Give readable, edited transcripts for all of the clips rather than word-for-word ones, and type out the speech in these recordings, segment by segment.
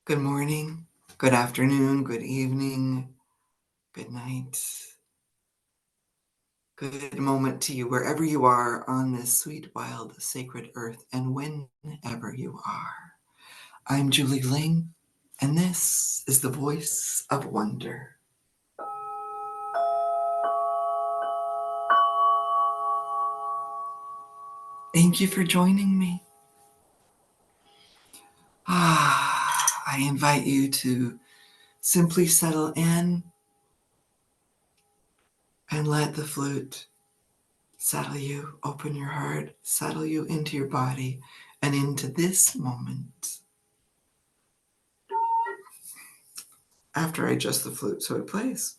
Good morning, good afternoon, good evening, good night. Good moment to you wherever you are on this sweet, wild, sacred earth and whenever you are. I'm Julie Ling, and this is the Voice of Wonder. Thank you for joining me. I invite you to simply settle in and let the flute settle you, open your heart, settle you into your body and into this moment. After I adjust the flute so it plays.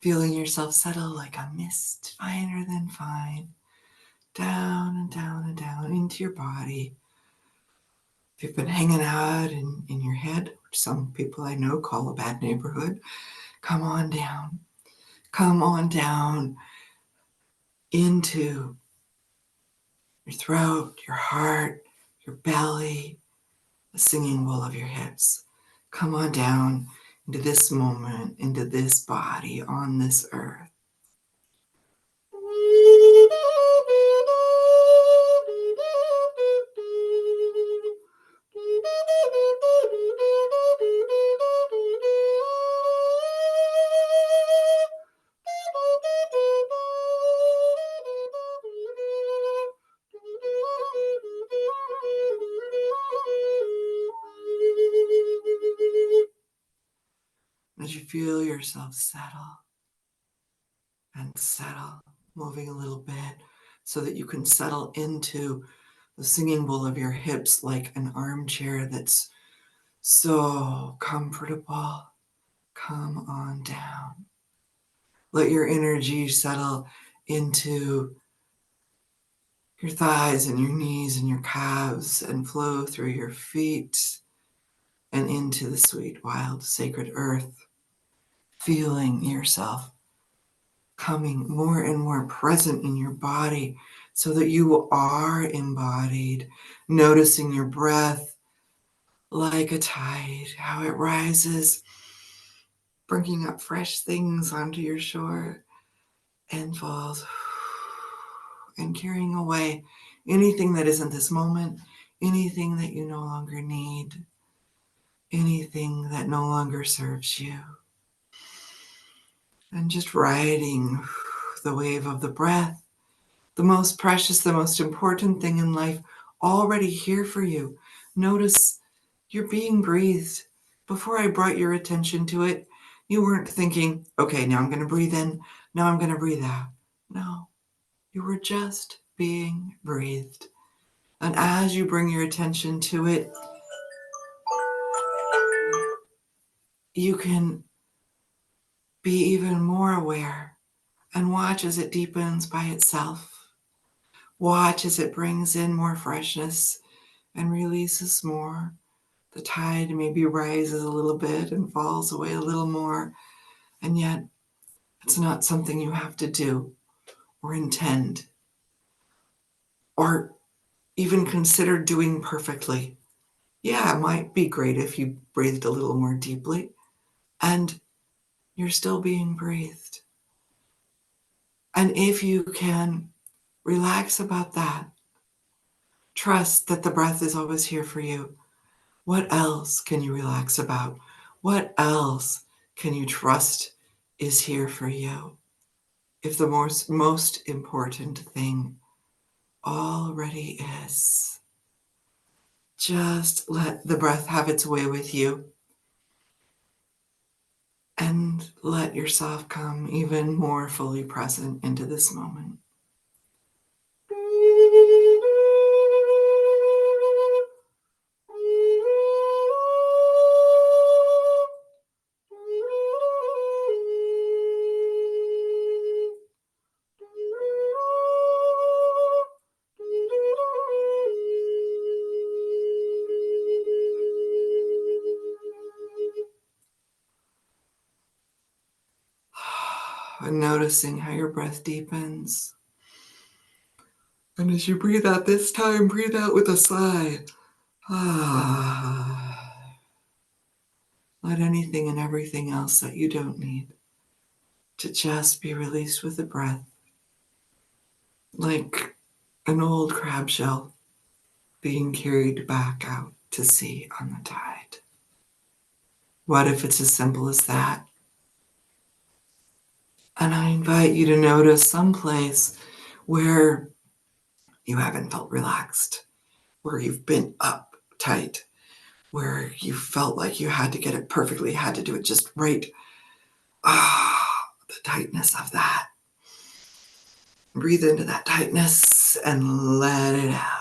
Feeling yourself settle like a mist, finer than fine, down and down and down into your body. If you've been hanging out in your head, which some people I know call a bad neighborhood, come on down. Come on down into your throat, your heart, your belly, the singing bowl of your hips. Come on down into this moment, into this body on this earth. As you feel yourself settle and settle, moving a little bit so that you can settle into the singing bowl of your hips like an armchair that's so comfortable. Come on down. Let your energy settle into your thighs and your knees and your calves and flow through your feet and into the sweet, wild, sacred earth, feeling yourself coming more and more present in your body so that you are embodied, noticing your breath like a tide, how it rises, bringing up fresh things onto your shore and falls and carrying away anything that isn't this moment, anything that you no longer need, anything that no longer serves you. And just riding the wave of the breath, the most precious, the most important thing in life, already here for you. Notice you're being breathed. Before I brought your attention to it, you weren't thinking, okay, now I'm going to breathe in, now I'm going to breathe out. No, you were just being breathed. And as you bring your attention to it, you can be even more aware and watch as it deepens by itself. Watch as it brings in more freshness and releases more. The tide maybe rises a little bit and falls away a little more, and yet it's not something you have to do or intend or even consider doing perfectly. Yeah, it might be great if you breathed a little more deeply, and you're still being breathed. And if you can relax about that, trust that the breath is always here for you. What else can you relax about? What else can you trust is here for you? If the most important thing already is, just let the breath have its way with you and let yourself come even more fully present into this moment. And noticing how your breath deepens. And as you breathe out this time, breathe out with a sigh. Let anything and everything else that you don't need to just be released with the breath. Like an old crab shell being carried back out to sea on the tide. What if it's as simple as that? And I invite you to notice someplace where you haven't felt relaxed, where you've been uptight, where you felt like you had to get it perfectly, had to do it just right. The tightness of that. Breathe into that tightness and let it out.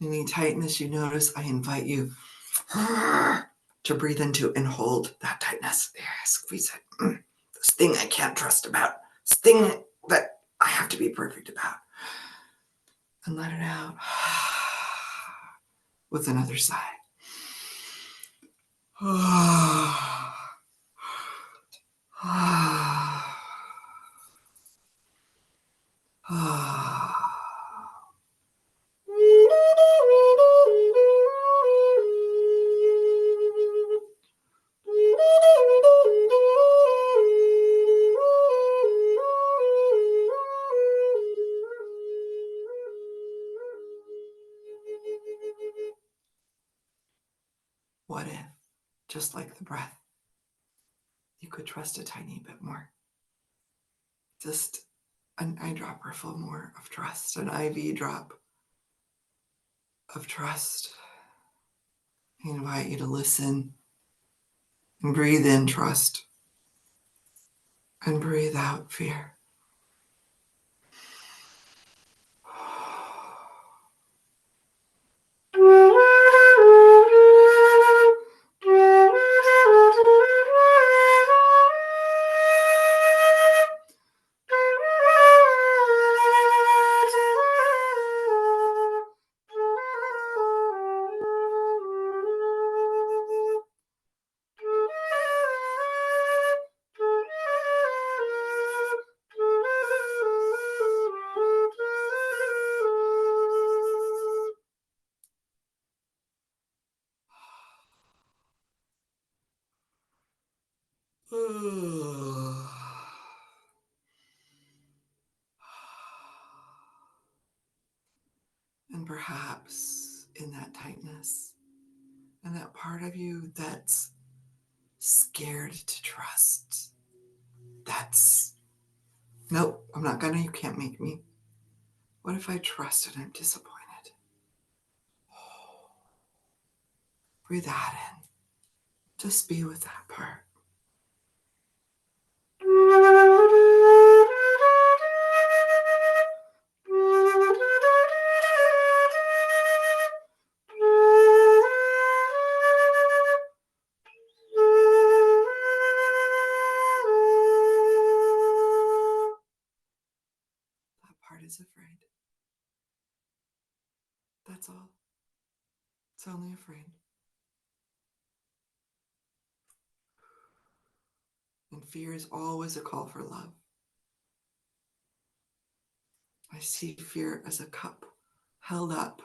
Any tightness you notice, I invite you to breathe into and hold that tightness. Yeah, squeeze it. This thing I can't trust about. This thing that I have to be perfect about. And let it out with another sigh. What if, just like the breath, you could trust a tiny bit more? Just an eyedropper full more of trust, an IV drop of trust. I invite you to listen and breathe in trust and breathe out fear. And perhaps in that tightness and that part of you that's scared to trust, that's, nope, I'm not gonna, you can't make me. What if I trust and I'm disappointed? Breathe that in. Just be with that part. That part is afraid. That's all. It's only afraid. And fear is always a call for love. I see fear as a cup held up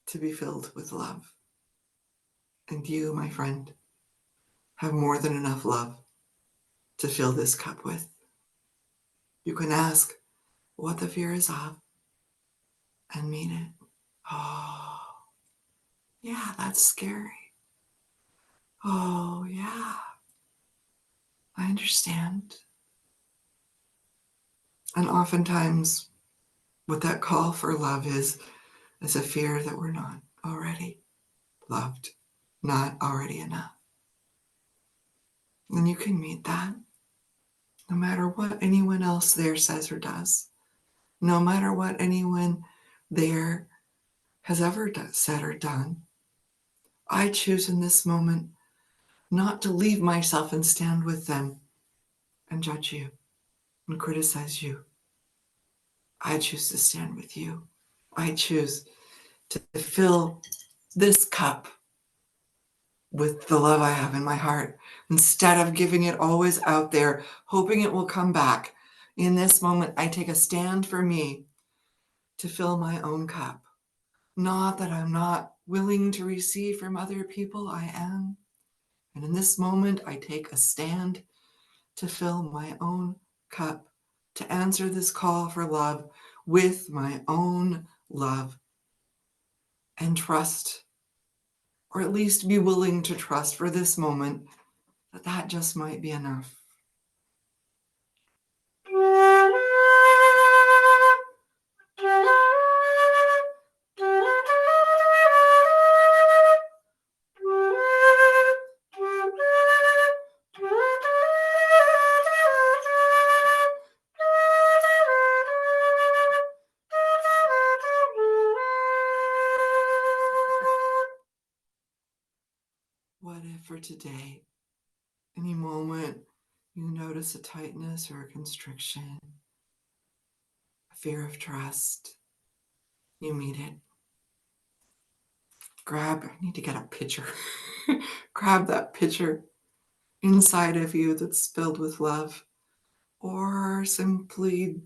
to be filled with love. And you, my friend, have more than enough love to fill this cup with. You can ask what the fear is of and mean it. Oh, yeah, that's scary. Oh, yeah, I understand. And oftentimes, what that call for love is a fear that we're not already loved, not already enough. And you can meet that no matter what anyone else there says or does, no matter what anyone there has ever said or done. I choose in this moment not to leave myself and stand with them and judge you and criticize you. I choose to stand with you. I choose to fill this cup with the love I have in my heart, instead of giving it always out there, hoping it will come back. In this moment, I take a stand for me to fill my own cup. Not that I'm not willing to receive from other people, I am. And in this moment, I take a stand to fill my own cup, to answer this call for love with my own love, and trust, or at least be willing to trust for this moment, that that just might be enough. What if for today, any moment, you notice a tightness or a constriction, a fear of trust, you meet it. I need to get a pitcher. Grab that pitcher inside of you that's filled with love, or simply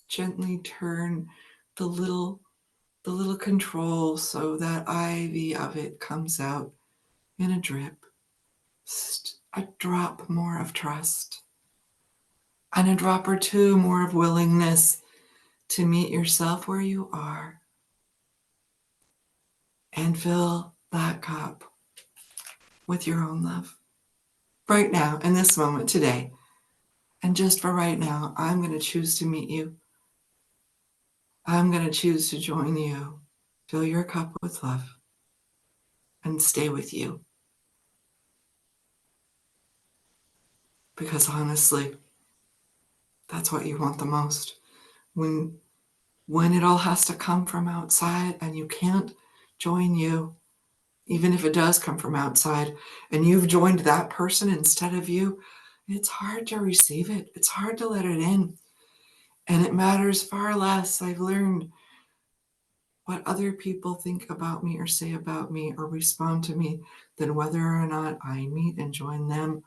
gently turn the little control so that IV of it comes out in a drip. Just a drop more of trust, and a drop or two more of willingness to meet yourself where you are and fill that cup with your own love. Right now, in this moment, today, and just for right now, I'm going to choose to meet you. I'm going to choose to join you, fill your cup with love, and stay with you. Because honestly, that's what you want the most. When it all has to come from outside and you can't join you, even if it does come from outside, and you've joined that person instead of you, it's hard to receive it. It's hard to let it in. And it matters far less, I've learned, what other people think about me or say about me or respond to me than whether or not I meet and join them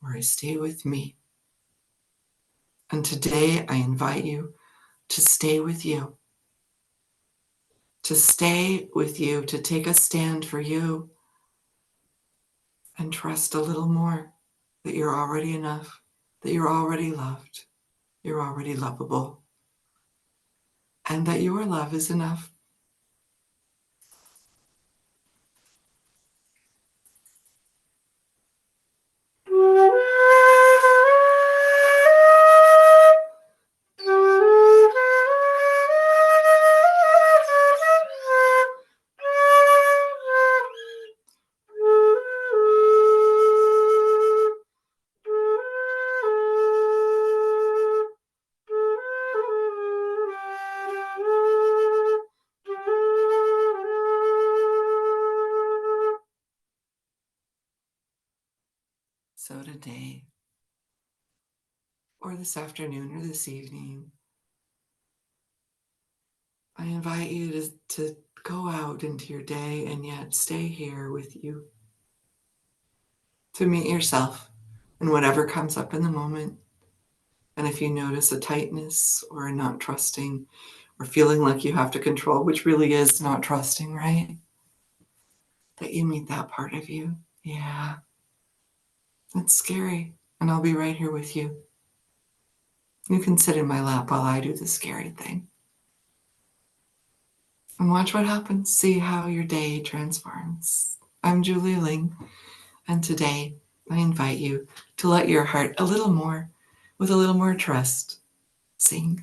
or I stay with me. And today I invite you to stay with you. To stay with you, to take a stand for you, and trust a little more that you're already enough, that you're already loved, you're already lovable, and that your love is enough. So today, or this afternoon, or this evening, I invite you to go out into your day and yet stay here with you, to meet yourself and whatever comes up in the moment. And if you notice a tightness or a not trusting or feeling like you have to control, which really is not trusting, right? That you meet that part of you. Yeah, it's scary. And I'll be right here with you. You can sit in my lap while I do the scary thing. And watch what happens. See how your day transforms. I'm Julie Ling, and today I invite you to let your heart a little more, with a little more trust, sing.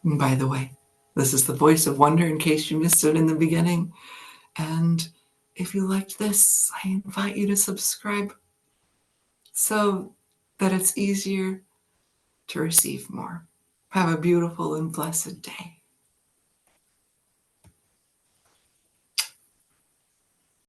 And by the way, this is the voice of wonder in case you missed it in the beginning. And if you liked this, I invite you to subscribe so that it's easier to receive more. Have a beautiful and blessed day.